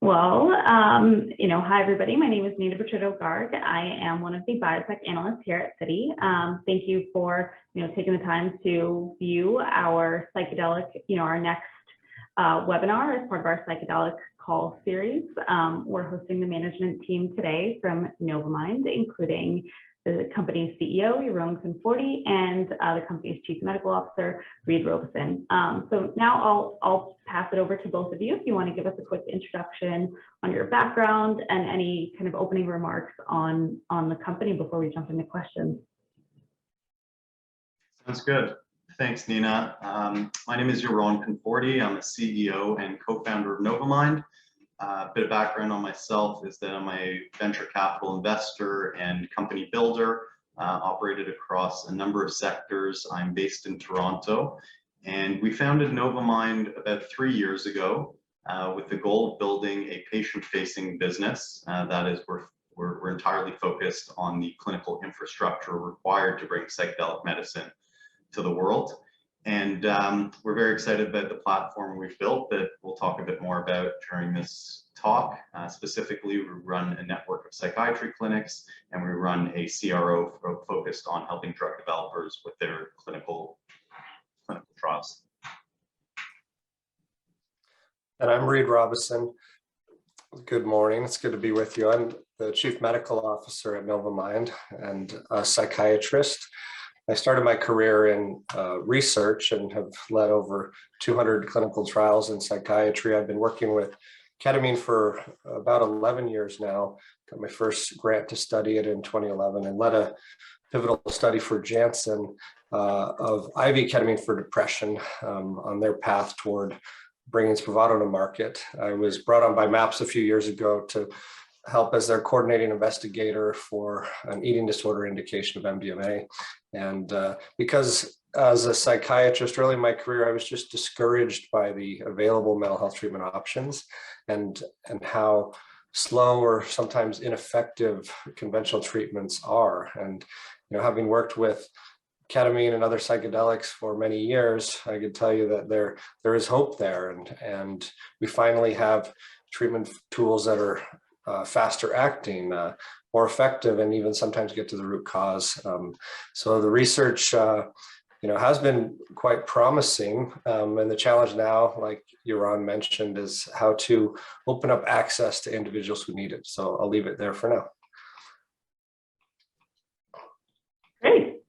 Hi everybody. My name is Nina Bertrito-Garg. I am one of the biotech analysts here at Citi. Thank you for taking the time to view our psychedelic, our next webinar as part of our psychedelic call series. We're hosting the management team today from Novamind, including the company's CEO, Yaron Conforti, and the company's Chief Medical Officer, Reid Robison. So now I'll pass it over to both of you if you want to give us a quick introduction on your background and any kind of opening remarks on the company before we jump into questions. Sounds good. Thanks, Nina. My name is Yaron Conforti. I'm a CEO and co-founder of Novamind. A bit of background on myself is that I'm a venture capital investor and company builder, operated across a number of sectors. I'm based in Toronto, and we founded Novamind about 3 years ago with the goal of building a patient-facing business. That is, we're entirely focused on the clinical infrastructure required to bring psychedelic medicine to the world. And we're very excited about the platform we've built that we'll talk a bit more about during this talk. Specifically, we run a network of psychiatry clinics, and we run a CRO focused on helping drug developers with their clinical trials. And I'm Reid Robison. Good morning. It's good to be with you. I'm the Chief Medical Officer at Novamind and a psychiatrist. I started my career in research and have led over 200 clinical trials in psychiatry. I've been working with ketamine for about 11 years now. Got my first grant to study it in 2011 and led a pivotal study for Janssen of IV ketamine for depression on their path toward bringing Spravato to market. I was brought on by MAPS a few years ago to help as their coordinating investigator for an eating disorder indication of Mdma. And because as a psychiatrist early in my career, I was just discouraged by the available mental health treatment options and how slow or sometimes ineffective conventional treatments are. And having worked with ketamine and other psychedelics for many years, I could tell you that there is hope there, and we finally have treatment tools that are faster acting, more effective, and even sometimes get to the root cause. So the research, has been quite promising. And the challenge now, like Yaron mentioned, is how to open up access to individuals who need it. So I'll leave it there for now. Great.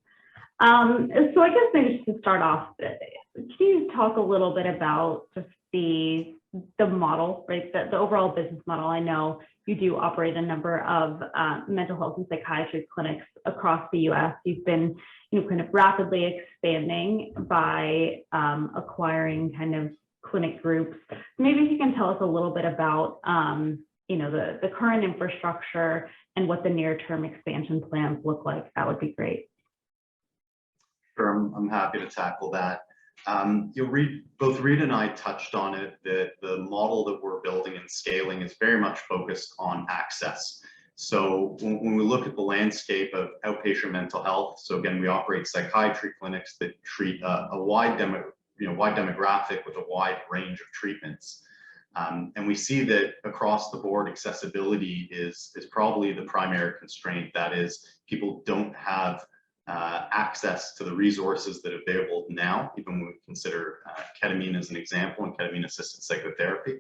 So I guess maybe just to start off, can you talk a little bit about just the model, right? The overall business model. I know you do operate a number of mental health and psychiatry clinics across the U.S. You've been, kind of rapidly expanding by acquiring kind of clinic groups. Maybe if you can tell us a little bit about, the current infrastructure and what the near-term expansion plans look like, that would be great. Sure, I'm happy to tackle that. Both Reid and I touched on it, that the model that we're building and scaling is very much focused on access. So when we look at the landscape of outpatient mental health, so again, we operate psychiatry clinics that treat a wide demographic with a wide range of treatments. And we see that across the board, accessibility is probably the primary constraint. That is, people don't have access to the resources that are available now, even when we consider ketamine as an example and ketamine-assisted psychotherapy.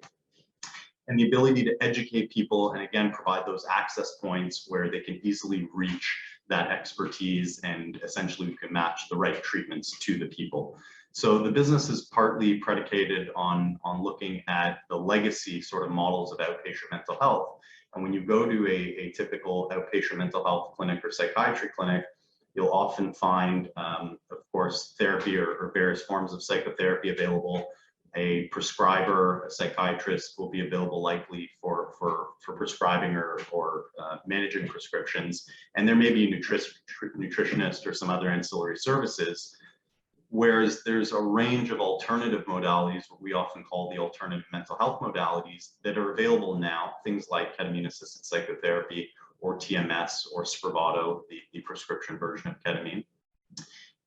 And the ability to educate people and again, provide those access points where they can easily reach that expertise and essentially we can match the right treatments to the people. So the business is partly predicated on looking at the legacy sort of models of outpatient mental health. And when you go to a typical outpatient mental health clinic or psychiatry clinic, you'll often find, of course, therapy or various forms of psychotherapy available. A prescriber, a psychiatrist will be available likely for prescribing or managing prescriptions. And there may be a nutritionist or some other ancillary services. Whereas there's a range of alternative modalities, what we often call the alternative mental health modalities, that are available now, things like ketamine-assisted psychotherapy or TMS or Spravato, the prescription version of ketamine.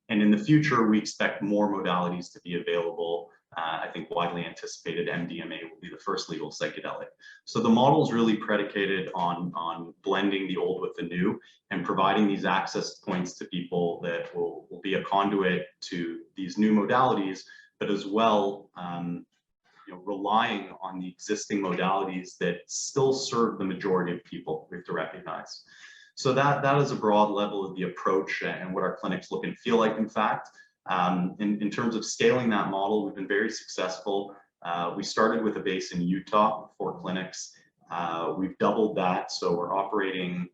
And in the future, we expect more modalities to be available I think widely anticipated MDMA will be the first legal psychedelic. So the model is really predicated on blending the old with the new and providing these access points to people that will be a conduit to these new modalities, but as well, relying on the existing modalities that still serve the majority of people, we have to recognize. So that is a broad level of the approach and what our clinics look and feel like, in fact. In terms of scaling that model, we've been very successful. We started with a base in Utah, 4 clinics. We've doubled that, so we're operating,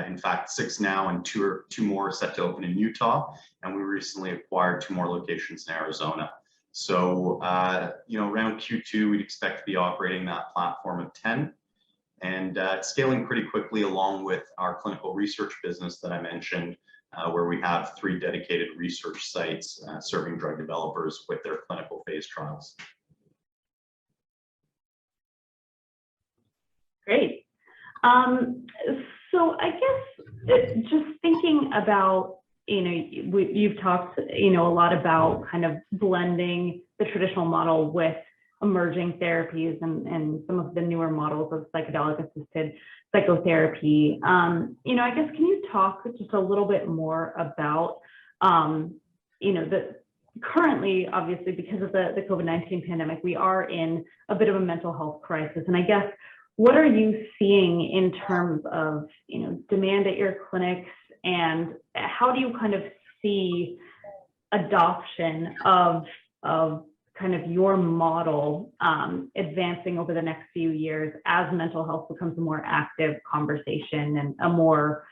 in fact, 6 now, and two more set to open in Utah. And we recently acquired 2 more locations in Arizona. So, around Q2, we'd expect to be operating that platform of 10. And it's scaling pretty quickly along with our clinical research business that I mentioned, where we have 3 dedicated research sites serving drug developers with their clinical phase trials. Great. So I guess just thinking about, you've talked, a lot about kind of blending the traditional model with emerging therapies and some of the newer models of psychedelic assisted psychotherapy. I guess, can you talk just a little bit more about, currently, obviously, because of the COVID-19 pandemic, we are in a bit of a mental health crisis. And I guess, what are you seeing in terms of, demand at your clinics, and how do you kind of see adoption of kind of your model advancing over the next few years as mental health becomes a more active conversation and a more,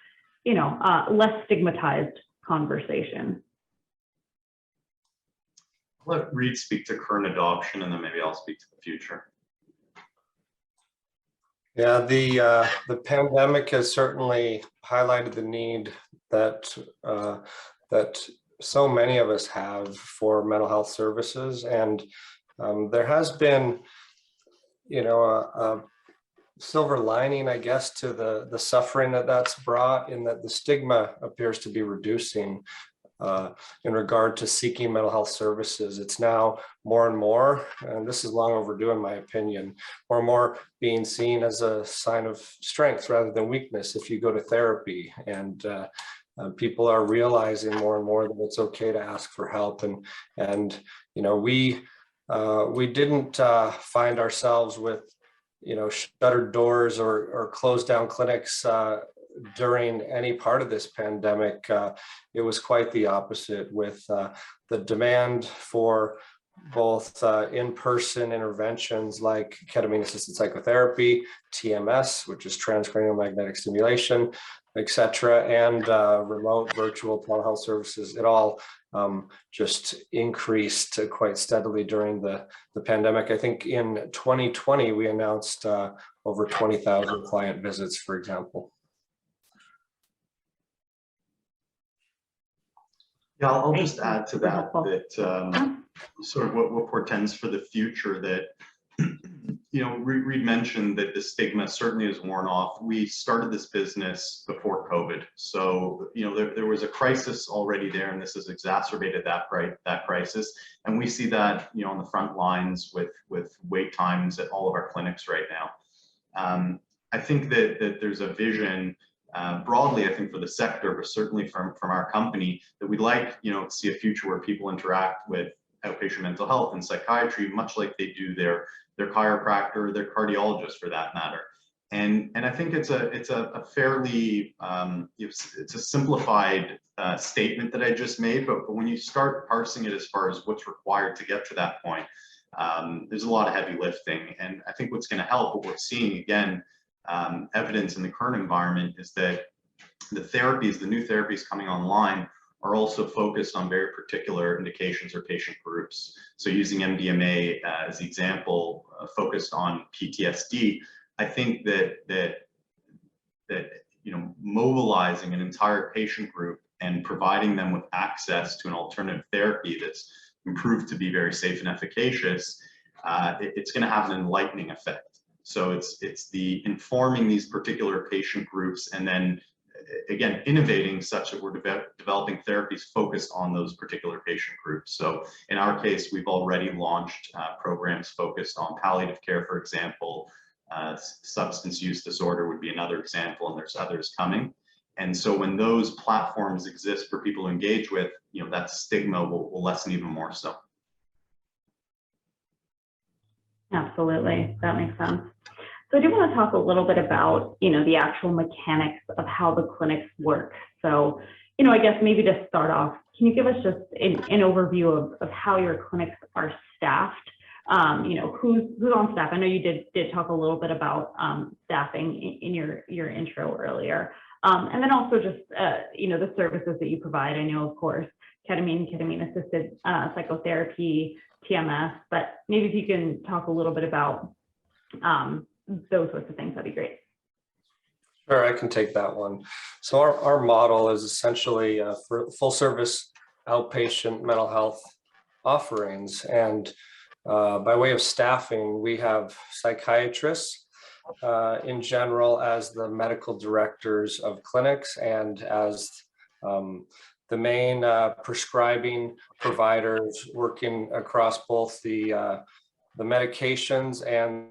less stigmatized conversation? Let Reid speak to current adoption, and then maybe I'll speak to the future. Yeah, the pandemic has certainly highlighted the need that so many of us have for mental health services, and there has been, a silver lining, I guess, to the suffering that's brought, in that the stigma appears to be reducing in regard to seeking mental health services. It's now more and more, and this is long overdue in my opinion, more and more being seen as a sign of strength rather than weakness if you go to therapy. And people are realizing more and more that it's okay to ask for help. And we didn't find ourselves with shuttered doors or closed down clinics during any part of this pandemic. It was quite the opposite, with the demand for both in-person interventions like ketamine-assisted psychotherapy, TMS, which is transcranial magnetic stimulation, etc., and remote virtual telehealth services. It all just increased quite steadily during the pandemic. I think in 2020, we announced over 20,000 client visits, for example. Yeah, I'll just add to that, sort of what portends for the future, that, Reid mentioned that the stigma certainly has worn off. We started this business before COVID. So, there was a crisis already there, and this has exacerbated that crisis. And we see that, on the front lines with wait times at all of our clinics right now. I think that there's a vision, broadly, I think, for the sector, but certainly from our company, that we'd like, to see a future where people interact with outpatient mental health and psychiatry much like they do their chiropractor, their cardiologist, for that matter. And I think it's a fairly it's a simplified statement that I just made, but when you start parsing it as far as what's required to get to that point, there's a lot of heavy lifting. And I think what's going to help, what we're seeing again, evidence in the current environment, is that the new therapies coming online are also focused on very particular indications or patient groups. So using MDMA as the example, focused on PTSD, I think that mobilizing an entire patient group and providing them with access to an alternative therapy that's improved to be very safe and efficacious, it's going to have an enlightening effect. So it's the informing these particular patient groups and then again, innovating such that we're developing therapies focused on those particular patient groups. So in our case, we've already launched programs focused on palliative care, for example. Substance use disorder would be another example, and there's others coming. And so when those platforms exist for people to engage with, that stigma will lessen even more so. Absolutely, that makes sense. So I do want to talk a little bit about, the actual mechanics of how the clinics work. So, I guess maybe to start off, can you give us just an overview of how your clinics are staffed? Who's on staff? I know you did talk a little bit about staffing in your intro earlier. And then also just, the services that you provide. I know, of course, ketamine-assisted psychotherapy, TMS, but maybe if you can talk a little bit about those sorts of things, that'd be great. Sure, I can take that one. So our model is essentially for full service outpatient mental health offerings. And by way of staffing, we have psychiatrists in general as the medical directors of clinics and as the main prescribing providers working across both the medications and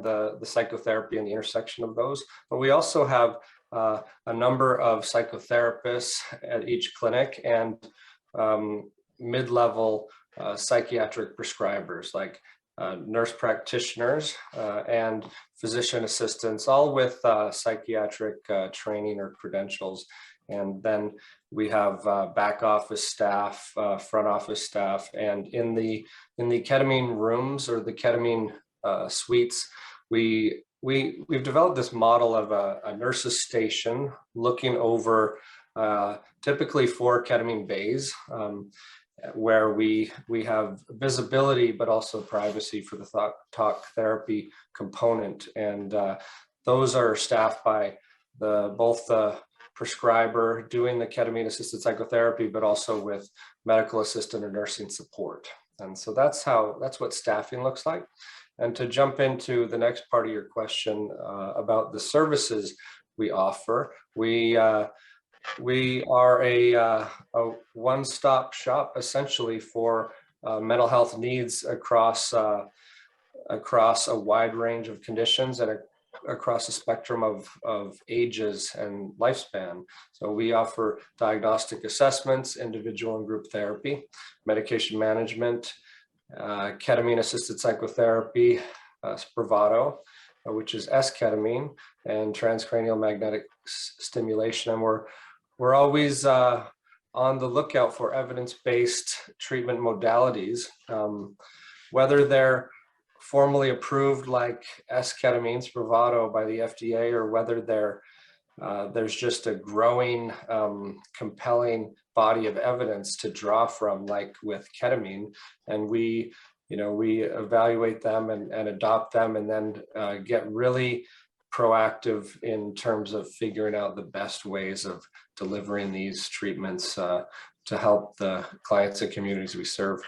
the psychotherapy and the intersection of those. But we also have a number of psychotherapists at each clinic and mid-level psychiatric prescribers like nurse practitioners and physician assistants, all with psychiatric training or credentials. And then we have back office staff, front office staff, and in the ketamine rooms or the ketamine suites, we've developed this model of a nurse's station looking over typically 4 ketamine bays, where we have visibility but also privacy for the talk therapy component, and those are staffed by both the prescriber doing the ketamine-assisted psychotherapy, but also with medical assistant or nursing support. And so that's what staffing looks like. And to jump into the next part of your question about the services we offer, we are a one-stop shop essentially for mental health needs across a wide range of conditions and across a spectrum of ages and lifespan. So we offer diagnostic assessments, individual and group therapy, medication management, ketamine-assisted psychotherapy, Spravato, which is S-ketamine, and transcranial magnetic stimulation. And we're always on the lookout for evidence-based treatment modalities, whether they're formally approved like S-ketamine, Spravato by the FDA, or whether there's just a growing, compelling body of evidence to draw from, like with ketamine, and we evaluate them and adopt them, and then get really proactive in terms of figuring out the best ways of delivering these treatments to help the clients and communities we serve.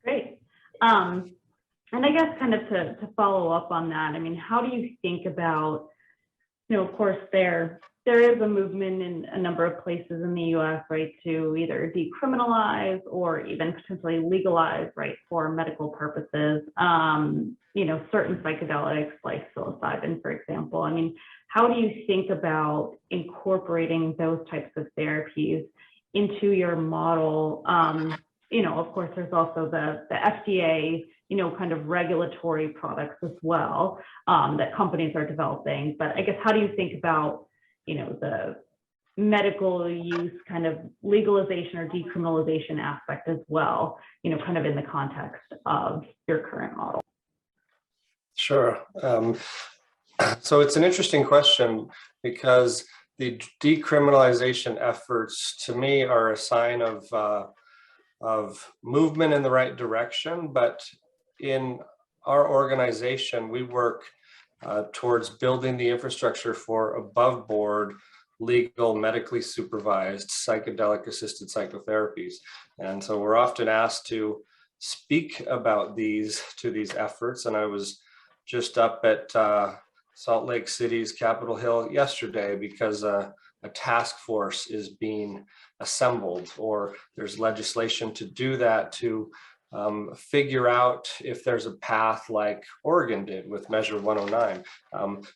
Great. And I guess kind of to follow up on that, I mean, how do you think about, of course, there is a movement in a number of places in the US, right, to either decriminalize or even potentially legalize, right, for medical purposes, certain psychedelics like psilocybin, for example. I mean, how do you think about incorporating those types of therapies into your model? Of course, there's also the FDA, kind of regulatory products as well that companies are developing. But I guess, how do you think about, the medical use kind of legalization or decriminalization aspect as well, kind of in the context of your current model? Sure. So it's an interesting question, because the decriminalization efforts to me are a sign of movement in the right direction. But in our organization, we work towards building the infrastructure for above board, legal, medically supervised psychedelic assisted psychotherapies. And so we're often asked to speak about these efforts. And I was just up at Salt Lake City's Capitol Hill yesterday because a task force is being assembled, or there's legislation to do that, to figure out if there's a path like Oregon did with Measure 109.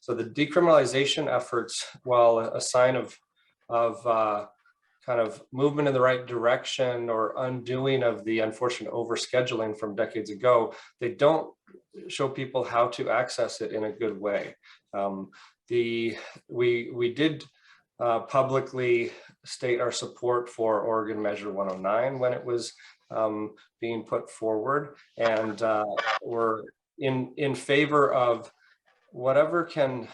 So the decriminalization efforts, while a sign of kind of movement in the right direction or undoing of the unfortunate overscheduling from decades ago, they don't show people how to access it in a good way. We did publicly state our support for Oregon Measure 109 when it was being put forward, and we're in favor of whatever can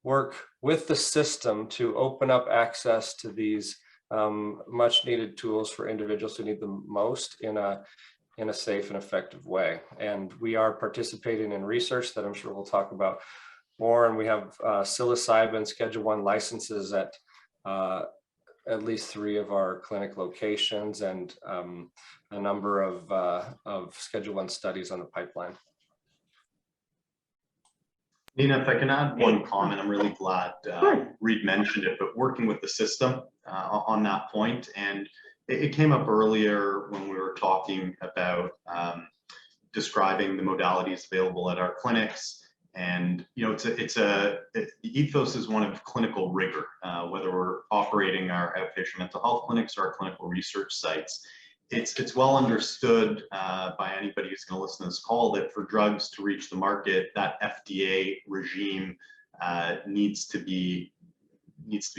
work with the system to open up access to these much needed tools for individuals who need them most in a safe and effective way. And we are participating in research that I'm sure we'll talk about more. And we have psilocybin Schedule I licenses at least 3 of our clinic locations, and a number of Schedule I studies on the pipeline. Nina, if I can add one comment, I'm really glad Reid mentioned it, but working with the system on that point, and it came up earlier when we were talking about describing the modalities available at our clinics. And the ethos is one of clinical rigor, whether we're operating our outpatient mental health clinics or our clinical research sites. It's well understood by anybody who's going to listen to this call that for drugs to reach the market, that FDA regime needs to be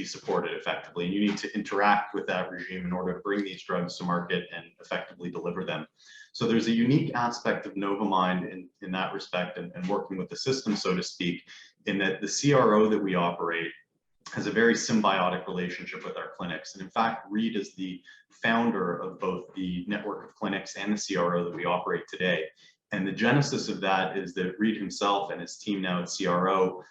supported effectively, and you need to interact with that regime in order to bring these drugs to market and effectively deliver them. So there's a unique aspect of Novamind in that respect, and working with the system, so to speak, in that the CRO that we operate has a very symbiotic relationship with our clinics. And in fact, Reid is the founder of both the network of clinics and the CRO that we operate today. And the genesis of that is that Reid himself and his team now at CRO,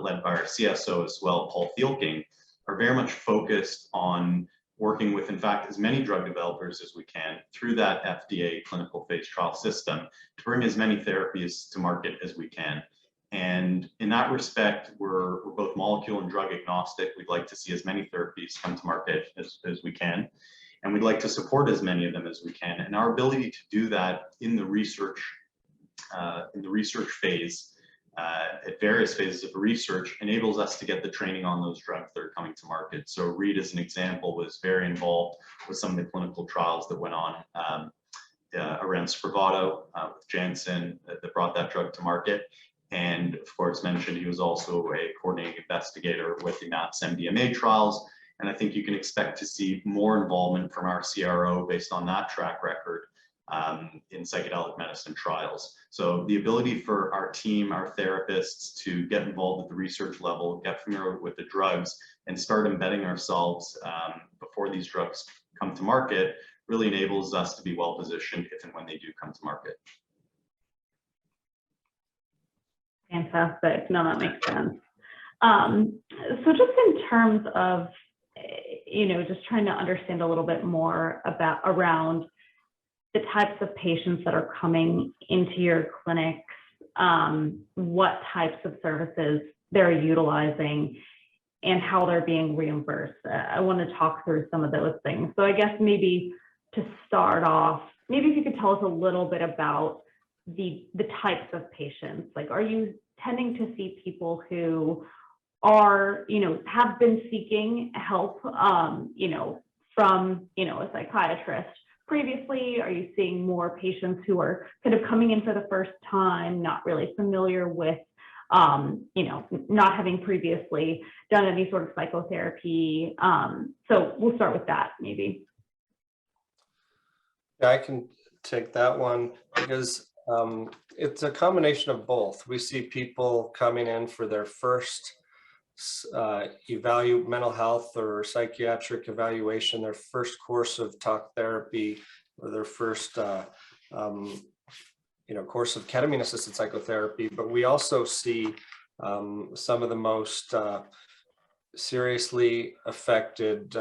led by our CSO as well, Paul Thielking, are very much focused on working with, in fact, as many drug developers as we can through that FDA clinical phase trial system to bring as many therapies to market as we can. And in that respect, we're both molecule and drug agnostic. We'd like to see as many therapies come to market as we can, and we'd like to support as many of them as we can. And our ability to do that in the research phase, at various phases of research, enables us to get the training on those drugs that are coming to market. So Reid, as an example, was very involved with some of the clinical trials that went on around Spravato with Janssen that brought that drug to market. And of course, mentioned he was also a coordinating investigator with the MAPS Mdma trials. And I think you can expect to see more involvement from our CRO based on that track record in psychedelic medicine trials. So the ability for our team, our therapists, to get involved at the research level, get familiar with the drugs, and start embedding ourselves before these drugs come to market really enables us to be well positioned if and when they do come to market. Fantastic. No, that makes sense. So just in terms of, just trying to understand a little bit more around the types of patients that are coming into your clinics, what types of services they're utilizing, and how they're being reimbursed. I want to talk through some of those things. So I guess maybe to start off, maybe if you could tell us a little bit about the types of patients. Like, are you tending to see people who are, have been seeking help, from, a psychiatrist previously? Are you seeing more patients who are kind of coming in for the first time, not really familiar with, not having previously done any sort of psychotherapy? So we'll start with that, maybe. Yeah, I can take that one because it's a combination of both. We see people coming in for their first mental health or psychiatric evaluation, their first course of talk therapy, or their first course of ketamine-assisted psychotherapy. But we also see some of the most seriously affected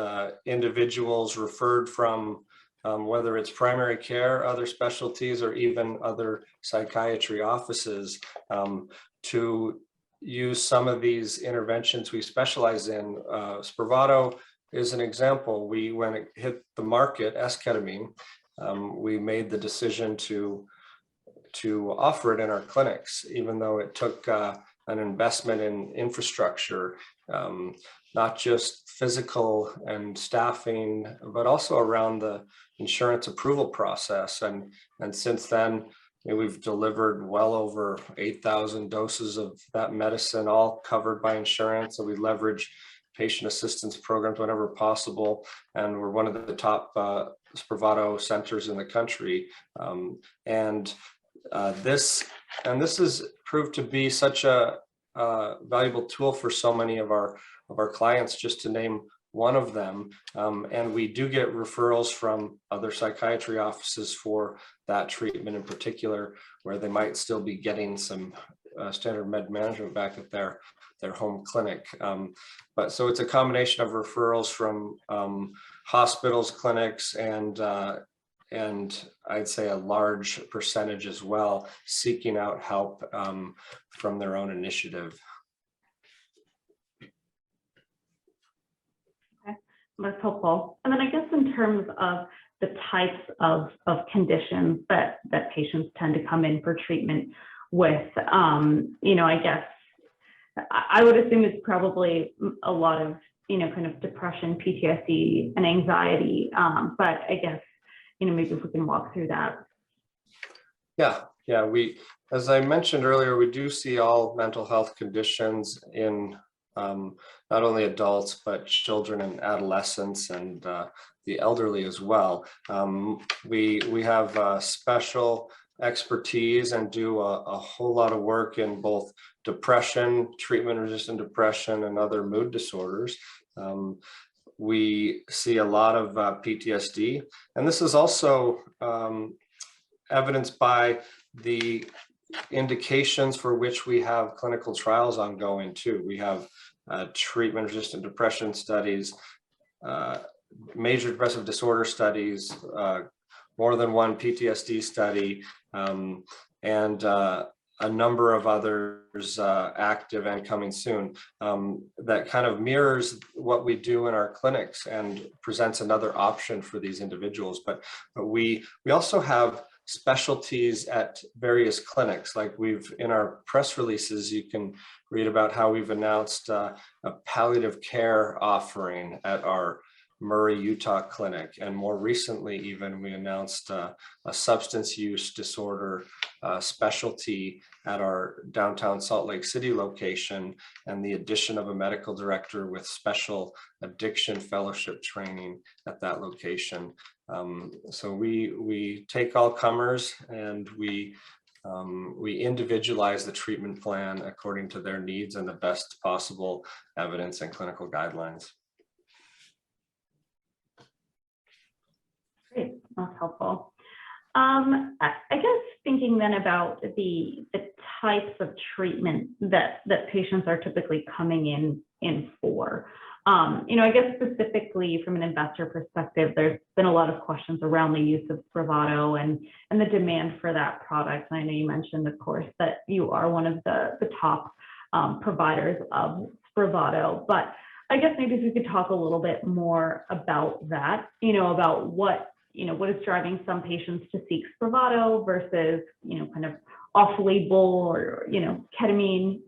individuals referred from whether it's primary care, other specialties, or even other psychiatry offices to use some of these interventions we specialize in. Spravato is an example. When it hit the market, S-ketamine, we made the decision to offer it in our clinics, even though it took an investment in infrastructure, not just physical and staffing, but also around the insurance approval process. And since then, we've delivered well over 8,000 doses of that medicine, all covered by insurance. So we leverage patient assistance programs whenever possible. And we're one of the top Spravato centers in the country. This has proved to be such a valuable tool for so many of our clients, just to name one of them. And we do get referrals from other psychiatry offices for that treatment in particular, where they might still be getting some standard med management back at their home clinic. But so it's a combination of referrals from hospitals, clinics, and I'd say a large percentage as well, seeking out help from their own initiative. Okay, that's helpful. And then I guess in terms of the types of conditions that patients tend to come in for treatment with, I guess I would assume it's probably a lot of, kind of depression, PTSD, and anxiety. But I guess, maybe if we can walk through that. Yeah, as I mentioned earlier, we do see all mental health conditions in not only adults, but children and adolescents, and the elderly as well. We have special expertise and do a whole lot of work in both depression, treatment-resistant depression, and other mood disorders. We see a lot of PTSD, and this is also evidenced by the indications for which we have clinical trials ongoing too. We have treatment-resistant depression studies, major depressive disorder studies, more than one PTSD study, and a number of others active and coming soon, that kind of mirrors what we do in our clinics and presents another option for these individuals. But we also have specialties at various clinics. Like in our press releases, you can read about how we've announced a palliative care offering at our Murray, Utah clinic. And more recently, even, we announced a substance use disorder specialty at our downtown Salt Lake City location, and the addition of a medical director with special addiction fellowship training at that location. So we take all comers, and we individualize the treatment plan according to their needs and the best possible evidence and clinical guidelines. Great, that's helpful. I guess thinking then about the types of treatment that patients are typically coming in for. I guess specifically from an investor perspective, there's been a lot of questions around the use of Spravato and the demand for that product. And I know you mentioned, of course, that you are one of the top providers of Spravato, but I guess maybe if you could talk a little bit more about that, about what is driving some patients to seek Spravato versus, kind of off-label or, ketamine,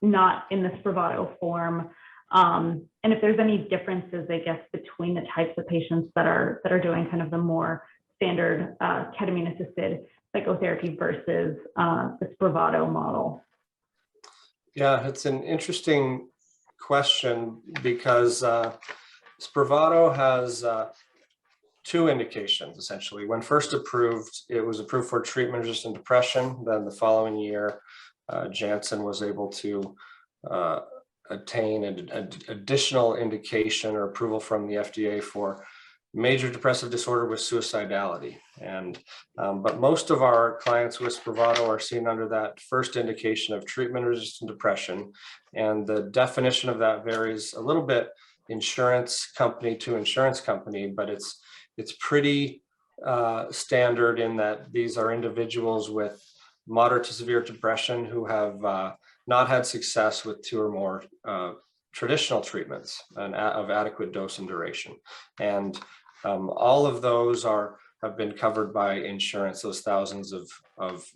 not in the Spravato form. And if there's any differences, I guess, between the types of patients that are doing kind of the more standard ketamine-assisted psychotherapy versus the Spravato model. Yeah, it's an interesting question because Spravato has two indications, essentially. When first approved, it was approved for treatment-resistant depression. Then the following year, Janssen was able to attain an additional indication or approval from the FDA for major depressive disorder with suicidality. But most of our clients with Spravato are seen under that first indication of treatment-resistant depression. And the definition of that varies a little bit insurance company to insurance company, but it's pretty standard in that these are individuals with moderate to severe depression who have not had success with 2 or more traditional treatments of adequate dose and duration. And all of those have been covered by insurance, those thousands of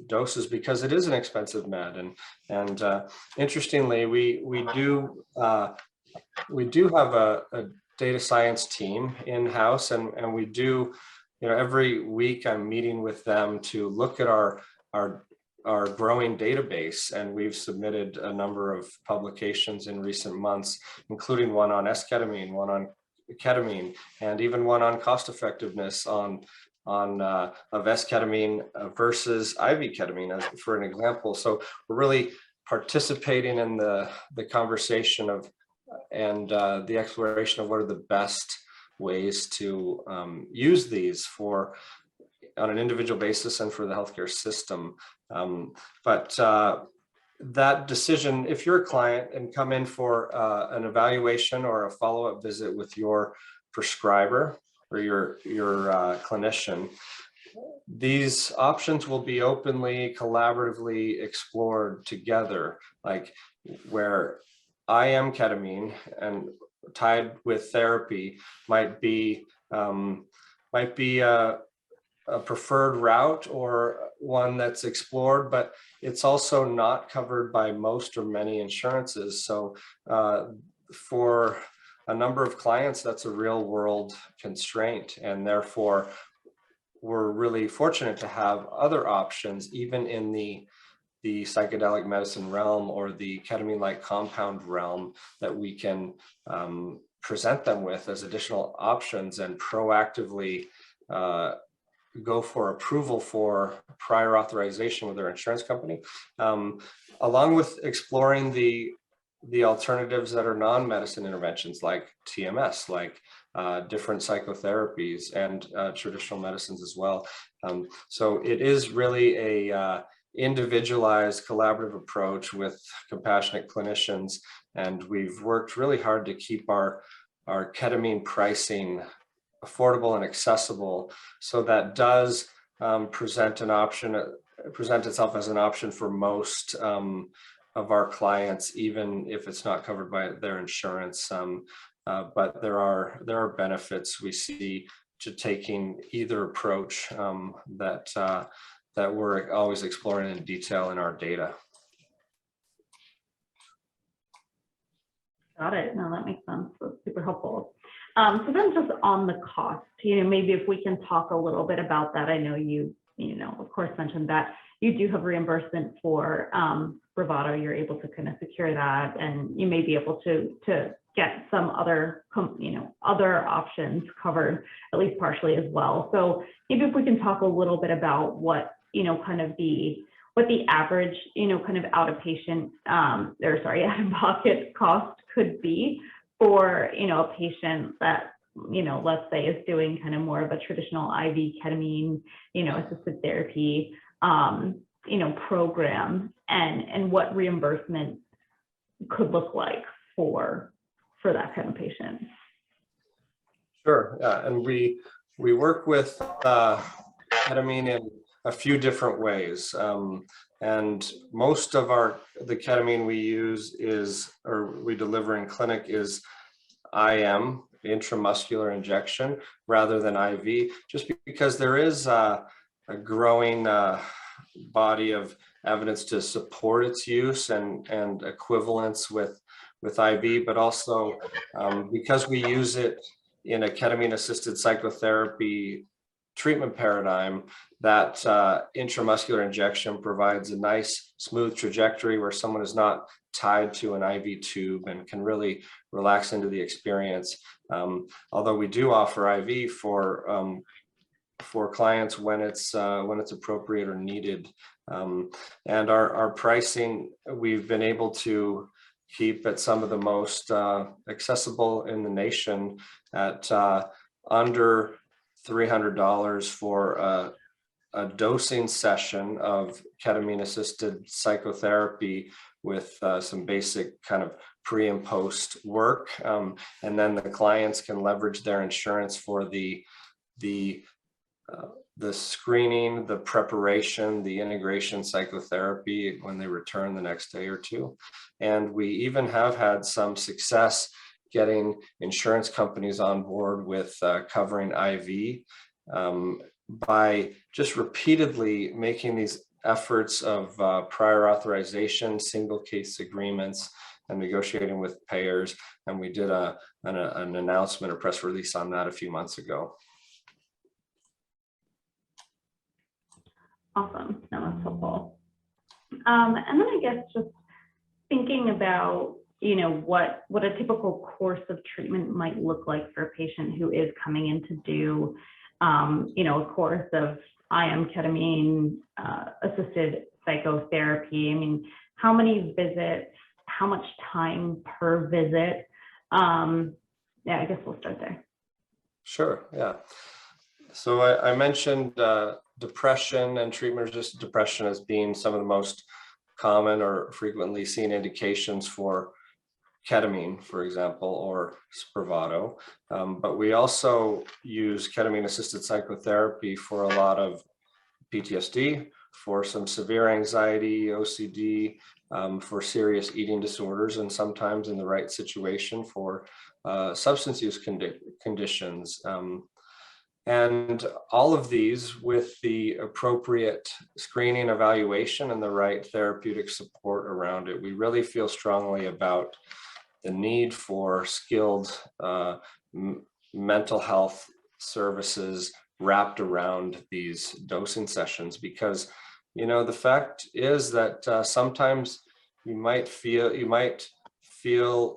doses, because it is an expensive med. And interestingly, we do have a data science team in-house, and we do, every week I'm meeting with them to look at our growing database, and we've submitted a number of publications in recent months, including one on esketamine, one on ketamine, and even one on cost effectiveness of esketamine versus IV ketamine, as for an example. So we're really participating in the conversation of and the exploration of what are the best ways to use these on an individual basis and for the healthcare system. But that decision, if you're a client and come in for an evaluation or a follow-up visit with your prescriber or your clinician, these options will be openly, collaboratively explored together, like where IM ketamine and tied with therapy might be a preferred route or one that's explored, but it's also not covered by most or many insurances. So for a number of clients, that's a real world constraint, and therefore we're really fortunate to have other options, even in the psychedelic medicine realm or the ketamine-like compound realm, that we can present them with as additional options and proactively go for approval for prior authorization with their insurance company, along with exploring the alternatives that are non-medicine interventions like TMS, like different psychotherapies and traditional medicines as well. So it is really a individualized collaborative approach with compassionate clinicians, and we've worked really hard to keep our ketamine pricing affordable and accessible, so that does present itself as an option for most of our clients, even if it's not covered by their insurance. But there are benefits we see to taking either approach that we're always exploring in detail in our data. Got it. No, that makes sense. That's super helpful. So then just on the cost, maybe if we can talk a little bit about that. I know you of course mentioned that you do have reimbursement for Bravado. You're able to kind of secure that, and you may be able to get some other options covered, at least partially as well. So maybe if we can talk a little bit about what what the average kind of out-of-pocket cost could be for a patient that let's say is doing kind of more of a traditional IV ketamine assisted therapy program, and what reimbursement could look like for that kind of patient. Sure. Yeah, and we work with ketamine in a few different ways, and most of the ketamine we use we deliver in clinic is IM, intramuscular injection, rather than IV, just because there is a growing body of evidence to support its use and equivalence with IV, but also because we use it in a ketamine-assisted psychotherapy treatment paradigm, that intramuscular injection provides a nice smooth trajectory where someone is not tied to an IV tube and can really relax into the experience. Although we do offer IV for clients when it's appropriate or needed. And our pricing, we've been able to keep at some of the most accessible in the nation at under $300 for a dosing session of ketamine-assisted psychotherapy with some basic kind of pre and post work. And then the clients can leverage their insurance for the the screening, the preparation, the integration psychotherapy when they return the next day or two. And we even have had some success getting insurance companies on board with covering IV by just repeatedly making these efforts of prior authorization, single case agreements, and negotiating with payers. And we did an announcement or press release on that a few months ago. Awesome. No, that's helpful. And then I guess just thinking about, you know, what a typical course of treatment might look like for a patient who is coming in to do, you know, a course of IM ketamine assisted psychotherapy. I mean, how many visits, how much time per visit? Yeah, I guess we'll start there. Sure, yeah. So I mentioned depression and treatment-resistant depression as being some of the most common or frequently seen indications for ketamine, for example, or Spravato. But we also use ketamine-assisted psychotherapy for a lot of PTSD, for some severe anxiety, OCD, for serious eating disorders, and sometimes in the right situation for substance use conditions. And all of these with the appropriate screening, evaluation, and the right therapeutic support around it. We really feel strongly about the need for skilled mental health services wrapped around these dosing sessions, because, you know, the fact is that sometimes you might feel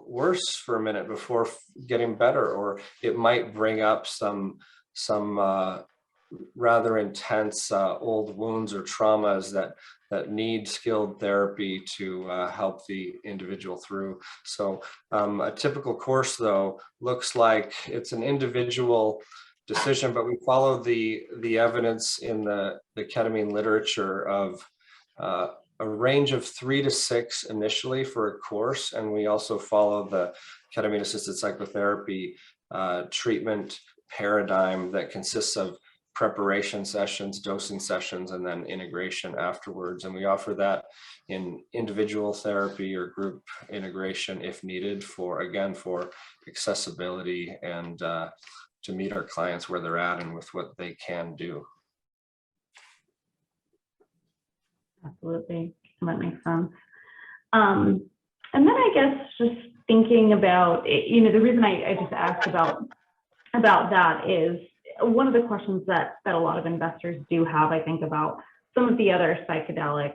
worse for a minute before getting better, or it might bring up some rather intense old wounds or traumas that need skilled therapy to help the individual through. So a typical course, though, looks like it's an individual decision, but we follow the evidence in the ketamine literature of a range of 3 to 6 initially for a course, and we also follow the ketamine-assisted psychotherapy treatment paradigm that consists of preparation sessions, dosing sessions, and then integration afterwards. And we offer that in individual therapy or group integration if needed, for, again, for accessibility and to meet our clients where they're at and with what they can do. Absolutely, that makes sense. And then I guess just thinking about, you know, the reason I just asked about that is one of the questions that a lot of investors do have, I think, about some of the other psychedelic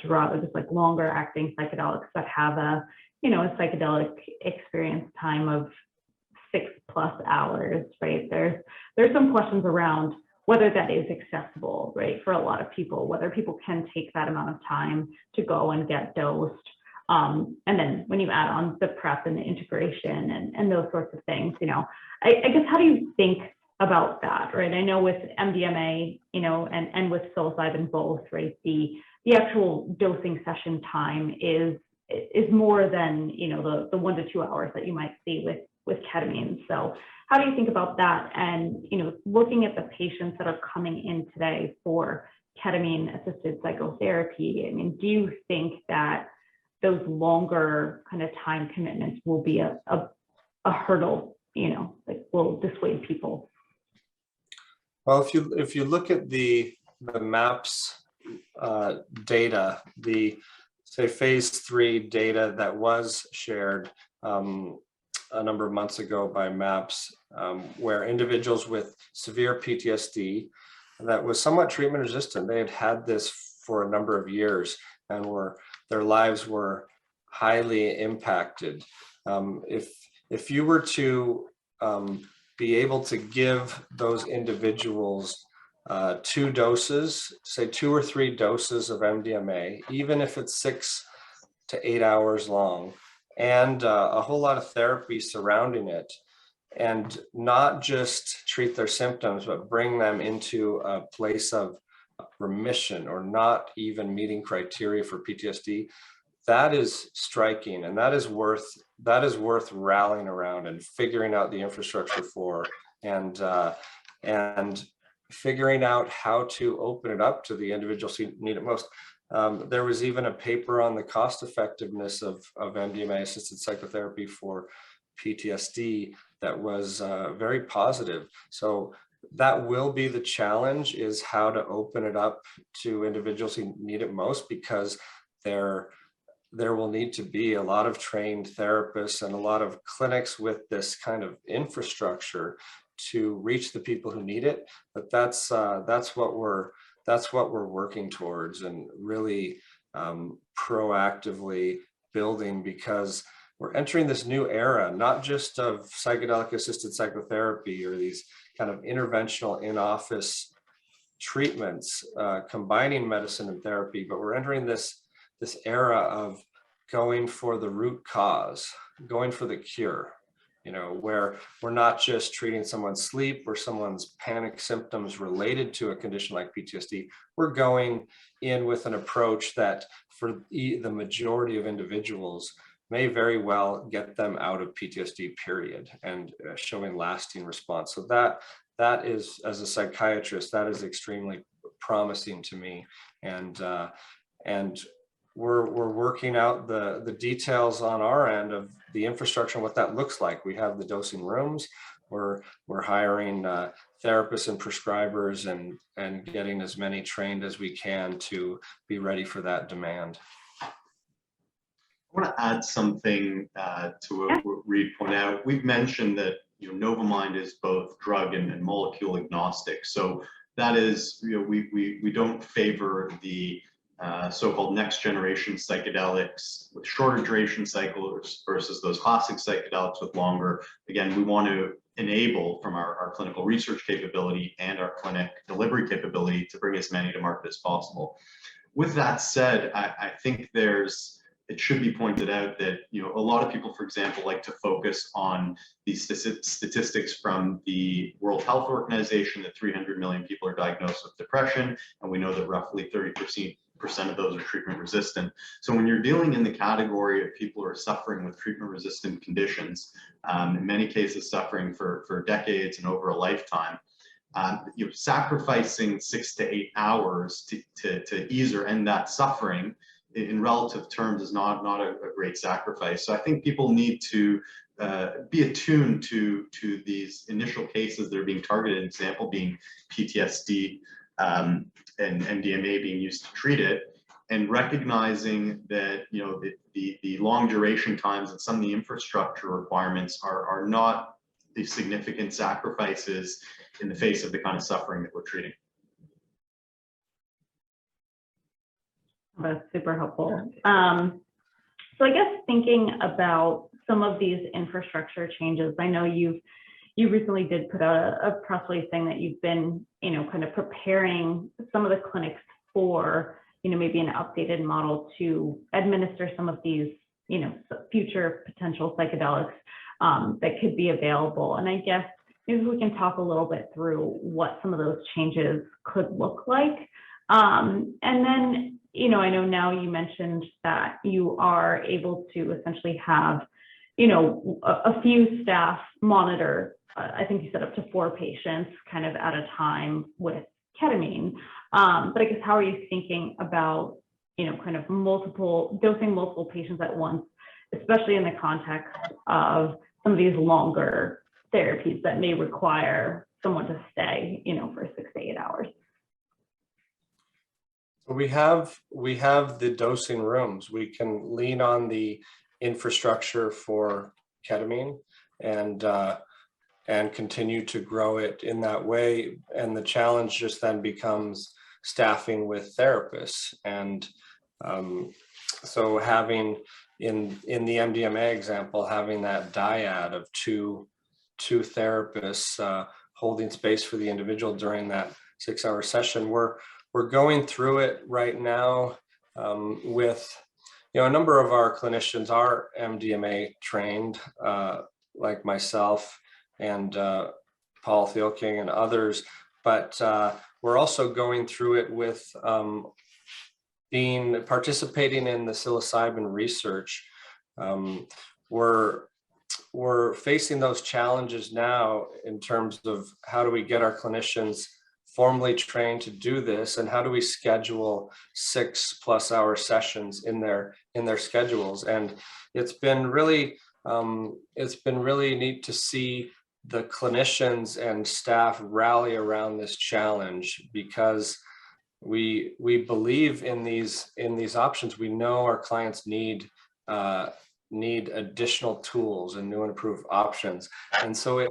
drugs, just like longer acting psychedelics that have a, you know, a psychedelic experience time of 6+ hours, right? There's some questions around whether that is accessible, right, for a lot of people, whether people can take that amount of time to go and get dosed. And then when you add on the prep and the integration and those sorts of things, you know, I guess, how do you think about that, right? I know with MDMA, you know, and with psilocybin both, right, the actual dosing session time is more than, you know, the 1 to 2 hours that you might see with ketamine. So how do you think about that? And, you know, looking at the patients that are coming in today for ketamine-assisted psychotherapy, I mean, do you think that those longer kind of time commitments will be a hurdle, you know, like will dissuade people? Well, if you look at the MAPS data, the, say, phase 3 data that was shared a number of months ago by MAPS, where individuals with severe PTSD that was somewhat treatment resistant, they had this for a number of years and their lives were highly impacted. If you were to be able to give those individuals 2 doses, say 2 or 3 doses of MDMA, even if it's 6 to 8 hours long, and a whole lot of therapy surrounding it, and not just treat their symptoms, but bring them into a place of remission or not even meeting criteria for PTSD, that is striking, and that is worth rallying around and figuring out the infrastructure for, and figuring out how to open it up to the individuals who need it most. There was even a paper on the cost effectiveness of Mdma-assisted psychotherapy for PTSD that was very positive. So that will be the challenge, is how to open it up to individuals who need it most, because there will need to be a lot of trained therapists and a lot of clinics with this kind of infrastructure to reach the people who need it. But that's what we're working towards, and really proactively building, because we're entering this new era, not just of psychedelic assisted psychotherapy or these kind of interventional in-office treatments, combining medicine and therapy, but we're entering this era of going for the root cause, going for the cure, where we're not just treating someone's sleep or someone's panic symptoms related to a condition like PTSD. We're going in with an approach that for the majority of individuals may very well get them out of PTSD, period, and showing lasting response. So that is, as a psychiatrist, that is extremely promising to me. And we're working out the details on our end of the infrastructure and what that looks like. We have the dosing rooms. We're hiring therapists and prescribers and getting as many trained as we can to be ready for that demand. I want to add something to what Reid pointed out. We've mentioned that Novamind is both drug and molecule agnostic. So that is, we don't favor the so-called next generation psychedelics with shorter duration cycles versus those classic psychedelics with longer. Again, we want to enable, from our clinical research capability and our clinic delivery capability, to bring as many to market as possible. With that said, I think it should be pointed out that a lot of people, for example, like to focus on these statistics from the World Health Organization that 300 million people are diagnosed with depression, and we know that roughly 30% of those are treatment resistant. So when you're dealing in the category of people who are suffering with treatment resistant conditions, in many cases suffering for decades and over a lifetime, sacrificing 6 to 8 hours to ease or end that suffering in relative terms is not a great sacrifice. So I think people need to be attuned to these initial cases that are being targeted, an example being PTSD and Mdma being used to treat it, and recognizing that the long duration times and some of the infrastructure requirements are not the significant sacrifices in the face of the kind of suffering that we're treating. That's super helpful. So I guess thinking about some of these infrastructure changes, I know you recently did put out a press release saying that you've been, kind of preparing some of the clinics for, maybe an updated model to administer some of these, future potential psychedelics that could be available. And I guess maybe we can talk a little bit through what some of those changes could look like. And then, I know now you mentioned that you are able to essentially have, a few staff monitor, I think you said up to 4 patients kind of at a time with ketamine. But I guess how are you thinking about, kind of dosing multiple patients at once, especially in the context of some of these longer therapies that may require someone to stay, for 6 to 8 hours? We have the dosing rooms. We can lean on the infrastructure for ketamine and continue to grow it in that way. And the challenge just then becomes staffing with therapists. And so having in the MDMA example, having that dyad of two therapists holding space for the individual during that 6-hour session, we're going through it right now with, a number of our clinicians are MDMA trained, like myself and Paul Thielking and others, but we're also going through it with participating in the psilocybin research. We're facing those challenges now in terms of how do we get our clinicians formally trained to do this, and how do we schedule 6+ hour sessions in their schedules? And it's been really neat to see the clinicians and staff rally around this challenge, because we believe in these options. We know our clients need additional tools and new and improved options, and so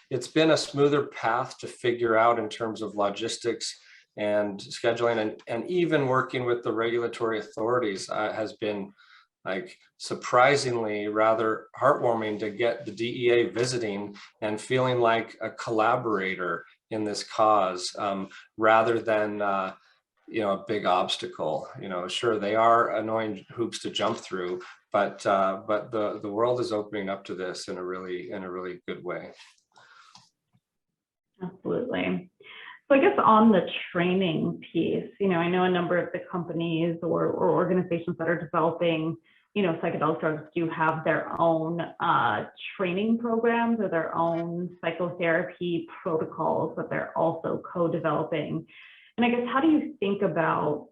it's been a smoother path to figure out in terms of logistics and scheduling, and even working with the regulatory authorities has been like surprisingly rather heartwarming to get the DEA visiting and feeling like a collaborator in this cause, rather than a big obstacle. Sure, they are annoying hoops to jump through, but the world is opening up to this in a really good way. Absolutely. So I guess on the training piece, I know a number of the companies or organizations that are developing psychedelic drugs do have their own training programs or their own psychotherapy protocols that they're also co-developing. And I guess, how do you think about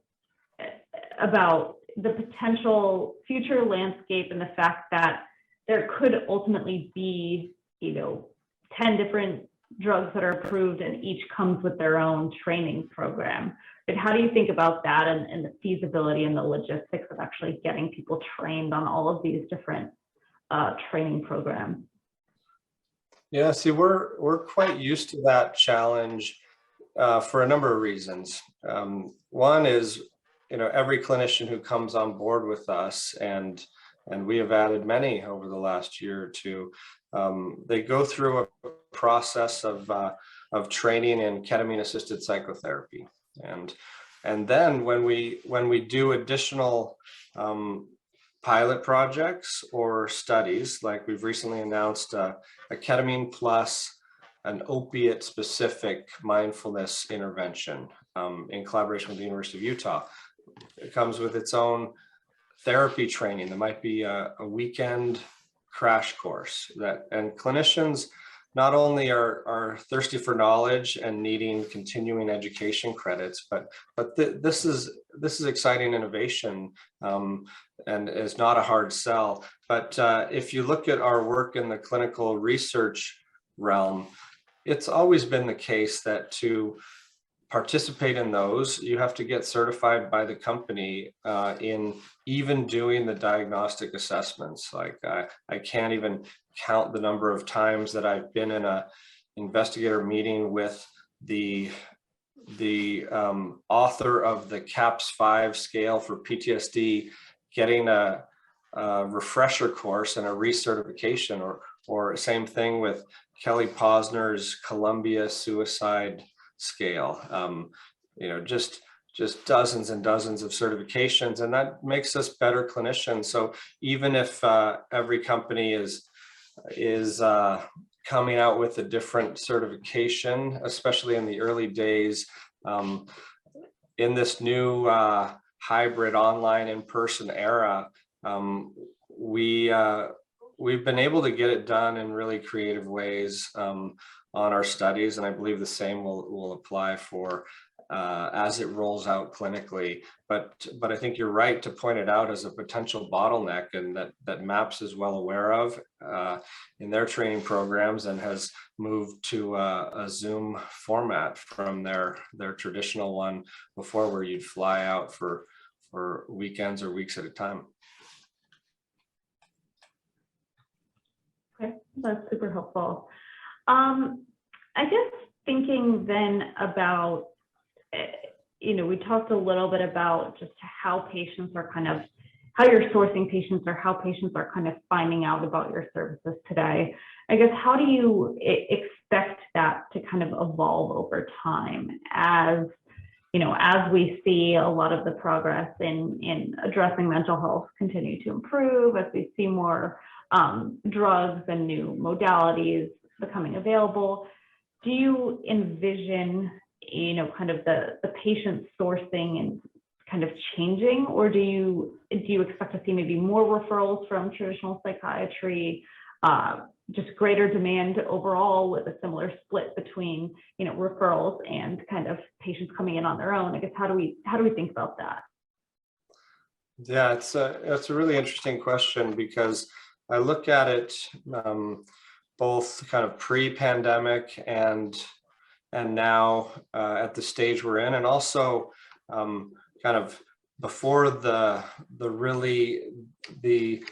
the potential future landscape and the fact that there could ultimately be, 10 different drugs that are approved and each comes with their own training program? But how do you think about that and the feasibility and the logistics of actually getting people trained on all of these different training programs? Yeah, see, we're quite used to that challenge for a number of reasons. One is, every clinician who comes on board with us, and we have added many over the last year or two, they go through a process of training in ketamine-assisted psychotherapy. And then when we do additional pilot projects or studies, like we've recently announced a ketamine plus an opiate specific mindfulness intervention in collaboration with the University of Utah. It comes with its own therapy training. There might be a weekend crash course and clinicians not only are thirsty for knowledge and needing continuing education credits, but this is exciting innovation, and is not a hard sell. But if you look at our work in the clinical research realm, it's always been the case that to participate in those, you have to get certified by the company in even doing the diagnostic assessments. Like I can't even count the number of times that I've been in a investigator meeting with the author of the CAPS-5 scale for PTSD, getting a refresher course and a recertification, or same thing with Kelly Posner's Columbia suicide scale. Just dozens and dozens of certifications, and that makes us better clinicians. So even if every company is coming out with a different certification, especially in the early days, in this new hybrid online in-person era, we've been able to get it done in really creative ways on our studies, and I believe the same will apply for as it rolls out clinically. But I think you're right to point it out as a potential bottleneck, and that MAPS is well aware of in their training programs, and has moved to a Zoom format from their traditional one before, where you'd fly out for weekends or weeks at a time. Okay, that's super helpful. I guess thinking then about, we talked a little bit about just how patients are how you're sourcing patients, or how patients are kind of finding out about your services today. I guess, how do you expect that to kind of evolve over time as we see a lot of the progress in addressing mental health continue to improve, as we see more drugs and new modalities becoming available? Do you envision, kind of the patient sourcing and kind of changing, or do you expect to see maybe more referrals from traditional psychiatry, just greater demand overall with a similar split between, referrals and kind of patients coming in on their own. I guess how do we think about that? Yeah, it's a really interesting question, because I look at it both kind of pre-pandemic and now at the stage we're in, and also kind of before the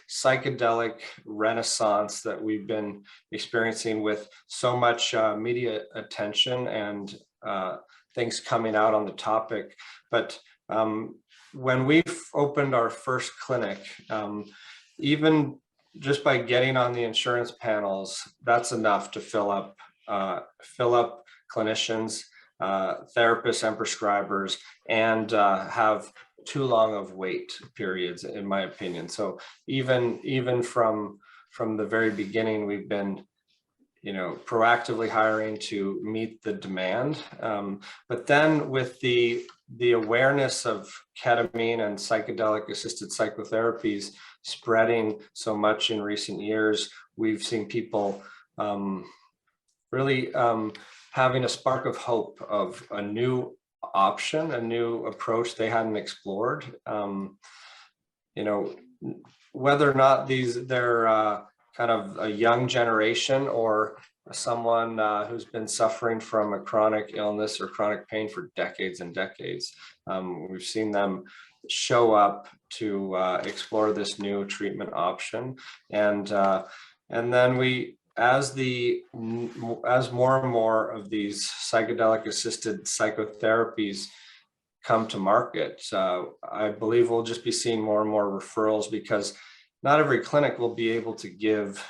psychedelic renaissance that we've been experiencing, with so much media attention and things coming out on the topic. But when we opened our first clinic, even just by getting on the insurance panels, that's enough to fill up clinicians, therapists and prescribers, and have too long of wait periods, in my opinion. So even from the very beginning, we've been proactively hiring to meet the demand. But then with the awareness of ketamine and psychedelic assisted psychotherapies spreading so much in recent years, we've seen people really having a spark of hope of a new option, a new approach they hadn't explored. Whether or not they're kind of a young generation or someone who's been suffering from a chronic illness or chronic pain for decades and decades, we've seen them show up to explore this new treatment option. And then as more and more of these psychedelic assisted psychotherapies come to market, I believe we'll just be seeing more and more referrals, because not every clinic will be able to give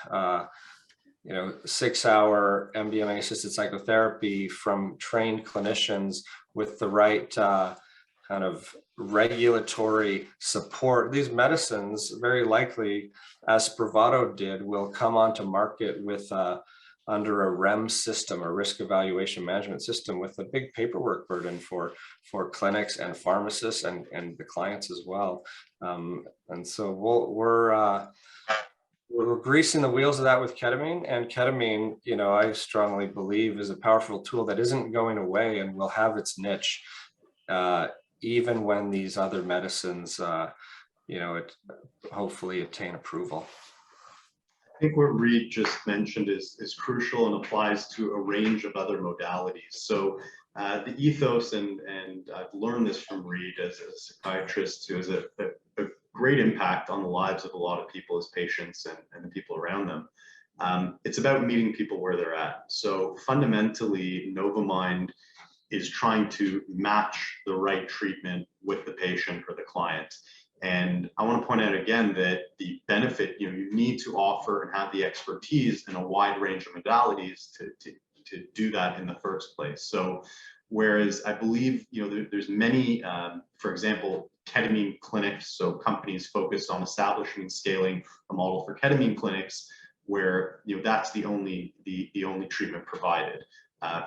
6-hour Mdma assisted psychotherapy from trained clinicians with the right kind of regulatory support. These medicines, very likely, as Spravato did, will come onto market with under a REM system, a risk evaluation management system, with a big paperwork burden for clinics and pharmacists and the clients as well. And so we're greasing the wheels of that with ketamine. And ketamine, I strongly believe, is a powerful tool that isn't going away and will have its niche, even when these other medicines, hopefully attain approval. I think what Reid just mentioned is crucial and applies to a range of other modalities. So the ethos, and I've learned this from Reid as a psychiatrist who has a great impact on the lives of a lot of people as patients and the people around them. It's about meeting people where they're at. So fundamentally, Novamind is trying to match the right treatment with the patient or the client. And I want to point out again that the benefit, you need to offer and have the expertise in a wide range of modalities to do that in the first place. So whereas I believe, there's many, for example, ketamine clinics, so companies focused on establishing and scaling a model for ketamine clinics, where that's the only treatment provided.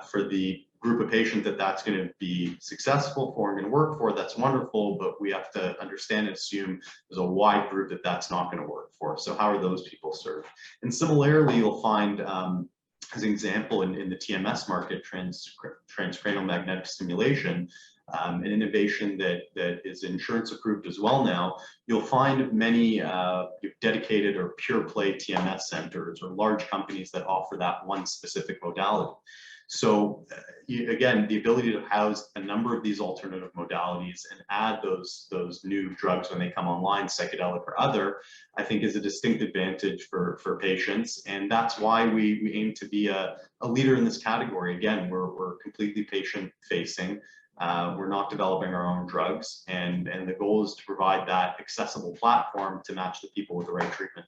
For the group of patients that's going to be successful for and going to work for, that's wonderful, but we have to understand and assume there's a wide group that's not going to work for. So how are those people served? And similarly, you'll find, as an example, in the TMS market, transcranial magnetic stimulation, an innovation that is insurance approved as well now, you'll find many dedicated or pure play TMS centers or large companies that offer that one specific modality. So again, the ability to house a number of these alternative modalities and add those new drugs when they come online, psychedelic or other, I think is a distinct advantage for patients. And that's why we aim to be a leader in this category. Again, we're completely patient facing. We're not developing our own drugs. And the goal is to provide that accessible platform to match the people with the right treatment.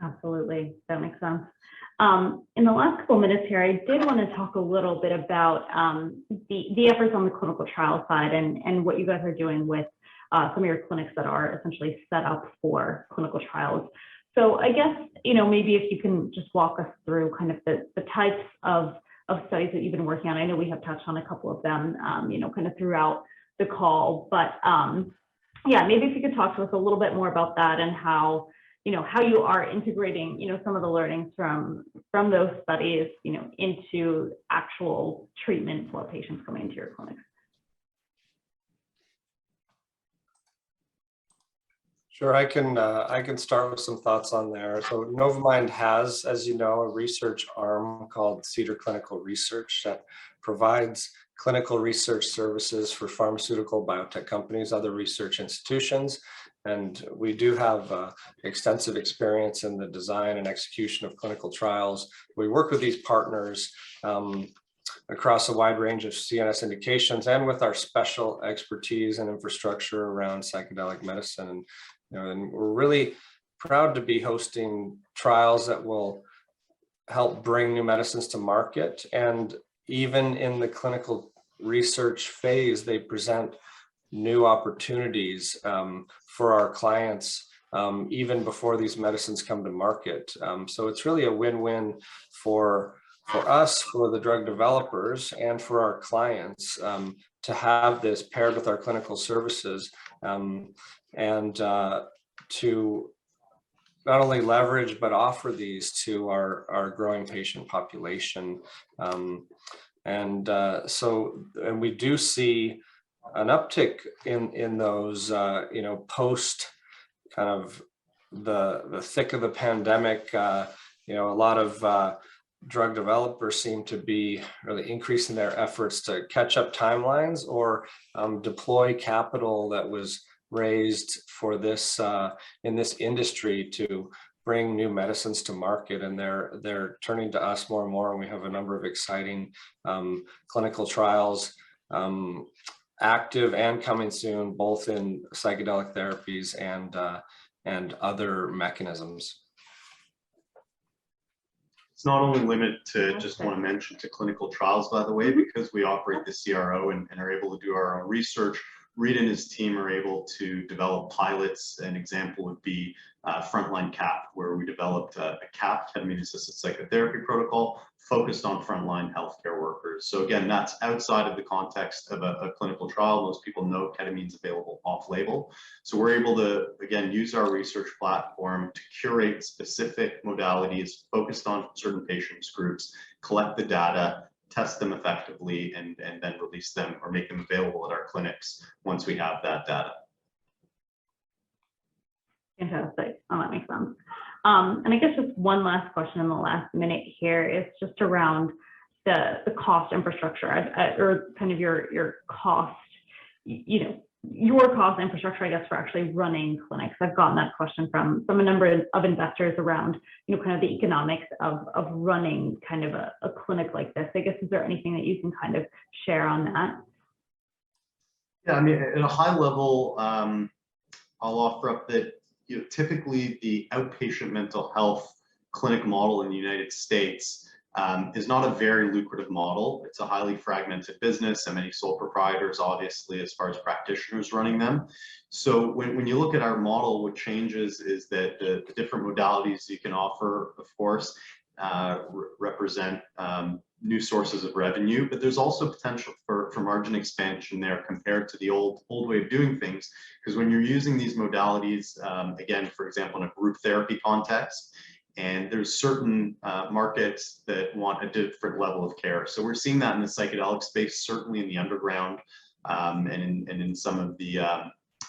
Absolutely, that makes sense. In the last couple minutes here, I did want to talk a little bit about the efforts on the clinical trial side and what you guys are doing with some of your clinics that are essentially set up for clinical trials. So I guess, maybe if you can just walk us through kind of the types of studies that you've been working on. I know we have touched on a couple of them, kind of throughout the call, but yeah, maybe if you could talk to us a little bit more about that and how how you are integrating, some of the learnings from those studies, into actual treatment for patients coming into your clinic. Sure, I can start with some thoughts on there. So Novamind has, as you know, a research arm called Cedar Clinical Research that provides clinical research services for pharmaceutical biotech companies, other research institutions. And we do have extensive experience in the design and execution of clinical trials. We work with these partners across a wide range of CNS indications and with our special expertise and infrastructure around psychedelic medicine. And we're really proud to be hosting trials that will help bring new medicines to market. And even in the clinical research phase, they present new opportunities for our clients even before these medicines come to market. So it's really a win-win for us, for the drug developers, and for our clients to have this paired with our clinical services and to not only leverage but offer these to our growing patient population. And we do see an uptick in those, post kind of the thick of the pandemic. A lot of drug developers seem to be really increasing their efforts to catch up timelines or deploy capital that was raised for this in this industry to bring new medicines to market, and they're turning to us more and more. And we have a number of exciting clinical trials active and coming soon, both in psychedelic therapies and other mechanisms. It's not only limited to, just want to mention, to clinical trials, by the way, because we operate the CRO and are able to do our own research. Reid and his team are able to develop pilots. An example would be Frontline CAP, where we developed a CAP, ketamine-assisted psychotherapy protocol, focused on frontline healthcare workers. So again, that's outside of the context of a clinical trial. Most people know ketamine's available off-label. So we're able to, again, use our research platform to curate specific modalities focused on certain patients groups, collect the data, test them effectively, and then release them or make them available at our clinics once we have that data. Fantastic. Oh, that makes sense. And I guess just one last question in the last minute here is just around the cost infrastructure or kind of your cost, your cost infrastructure, I guess, for actually running clinics. I've gotten that question from a number of investors around, kind of the economics of running kind of a clinic like this. I guess, is there anything that you can kind of share on that? Yeah, I mean, at a high level, I'll offer up that typically the outpatient mental health clinic model in the United States is not a very lucrative model. It's a highly fragmented business and many sole proprietors, obviously, as far as practitioners running them. So when you look at our model, what changes is that the different modalities you can offer, of course, represent new sources of revenue, but there's also potential for margin expansion there compared to the old way of doing things. Because when you're using these modalities, again, for example, in a group therapy context, and there's certain markets that want a different level of care. So we're seeing that in the psychedelic space, certainly in the underground, and in some of the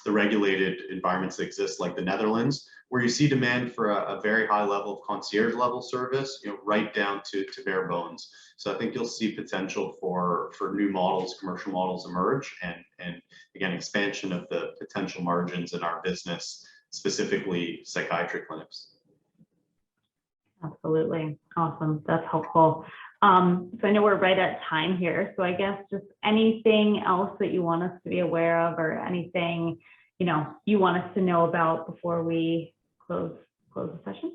regulated environments that exist, like the Netherlands, where you see demand for a very high level of concierge level service, right down to bare bones. So I think you'll see potential for new models, commercial models emerge, and again, expansion of the potential margins in our business, specifically psychiatry clinics. Absolutely. Awesome. That's helpful. So I know we're right at time here. So I guess just anything else that you want us to be aware of, or anything, you want us to know about before we close the session?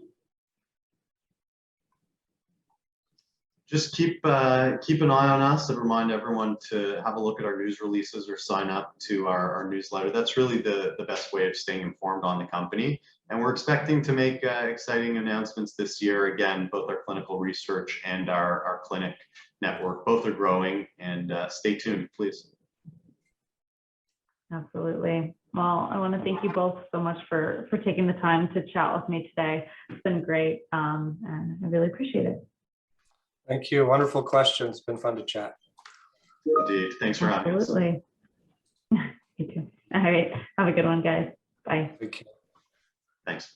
Just keep an eye on us, and remind everyone to have a look at our news releases or sign up to our newsletter. That's really the best way of staying informed on the company. And we're expecting to make exciting announcements this year. Again, both our clinical research and our clinic network, both are growing, and stay tuned, please. Absolutely. Well, I want to thank you both so much for taking the time to chat with me today. It's been great, and I really appreciate it. Thank you. Wonderful questions. It's been fun to chat. Indeed. Thanks for having us. Absolutely. You too. All right. Have a good one, guys. Bye. Thank you. Thanks.